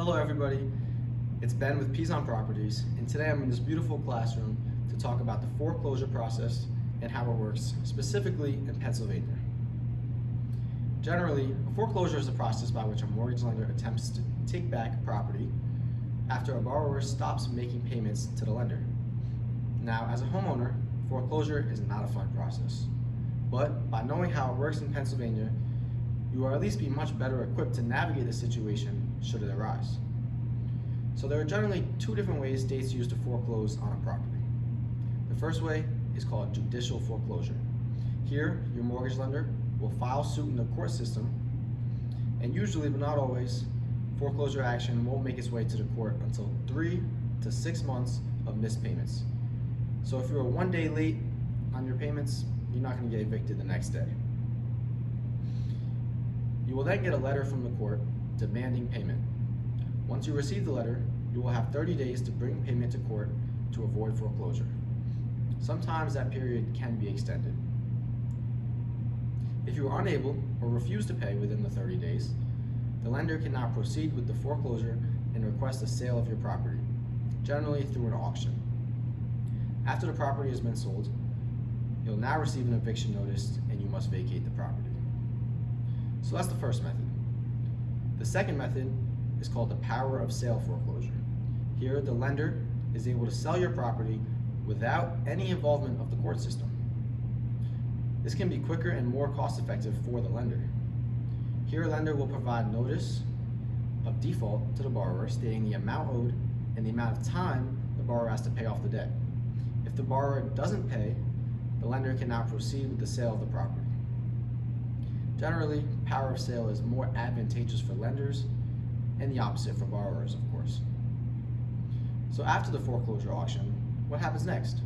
Hello everybody, it's Ben with Pezon Properties, and today I'm in this beautiful classroom to talk about the foreclosure process and how it works, specifically in Pennsylvania. Generally, a foreclosure is a process by which a mortgage lender attempts to take back property after a borrower stops making payments to the lender. Now, as a homeowner, foreclosure is not a fun process, but by knowing how it works in Pennsylvania, you will at least be much better equipped to navigate the situation should it arise. So there are generally two different ways states use to foreclose on a property. The first way is called judicial foreclosure. Here, your mortgage lender will file suit in the court system, and usually, but not always, foreclosure action won't make its way to the court until 3 to 6 months of missed payments. So if you're 1 day late on your payments, you're not going to get evicted the next day. You will then get a letter from the court demanding payment. Once you receive the letter, you will have 30 days to bring payment to court to avoid foreclosure. Sometimes that period can be extended. If you are unable or refuse to pay within the 30 days, the lender can now proceed with the foreclosure and request a sale of your property, generally through an auction. After the property has been sold, you'll now receive an eviction notice and you must vacate the property. So that's the first method. The second method is called the power of sale foreclosure. Here, the lender is able to sell your property without any involvement of the court system. This can be quicker and more cost-effective for the lender. Here, a lender will provide notice of default to the borrower, stating the amount owed and the amount of time the borrower has to pay off the debt. If the borrower doesn't pay, the lender can now proceed with the sale of the property. Generally, power of sale is more advantageous for lenders and the opposite for borrowers, of course. So after the foreclosure auction, what happens next?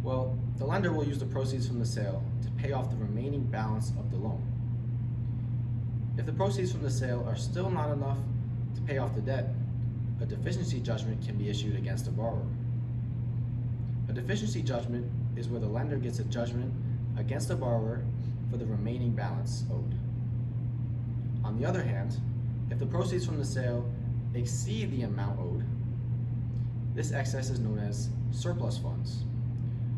Well, the lender will use the proceeds from the sale to pay off the remaining balance of the loan. If the proceeds from the sale are still not enough to pay off the debt, a deficiency judgment can be issued against the borrower. A deficiency judgment is where the lender gets a judgment against the borrower for the remaining balance owed. On the other hand, if the proceeds from the sale exceed the amount owed, this excess is known as surplus funds.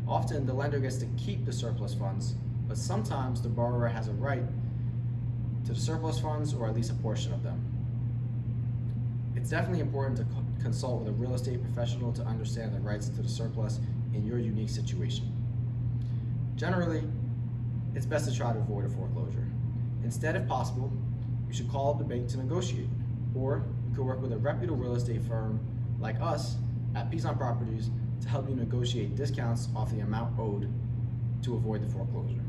Often the lender gets to keep the surplus funds, but sometimes the borrower has a right to the surplus funds or at least a portion of them. It's definitely important to consult with a real estate professional to understand the rights to the surplus in your unique situation. Generally, it's best to try to avoid a foreclosure. Instead, if possible, you should call up the bank to negotiate, or you could work with a reputable real estate firm like us at Pezon Properties to help you negotiate discounts off the amount owed to avoid the foreclosure.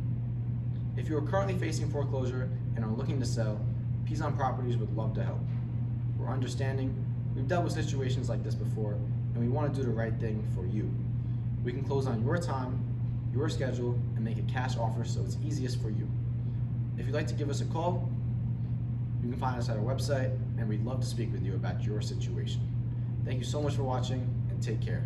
If you are currently facing foreclosure and are looking to sell, Pezon Properties would love to help. We're understanding, we've dealt with situations like this before, and we want to do the right thing for you. We can close on your time, your schedule, and make a cash offer so it's easiest for you. If you'd like to give us a call, you can find us at our website, and we'd love to speak with you about your situation. Thank you so much for watching, and take care.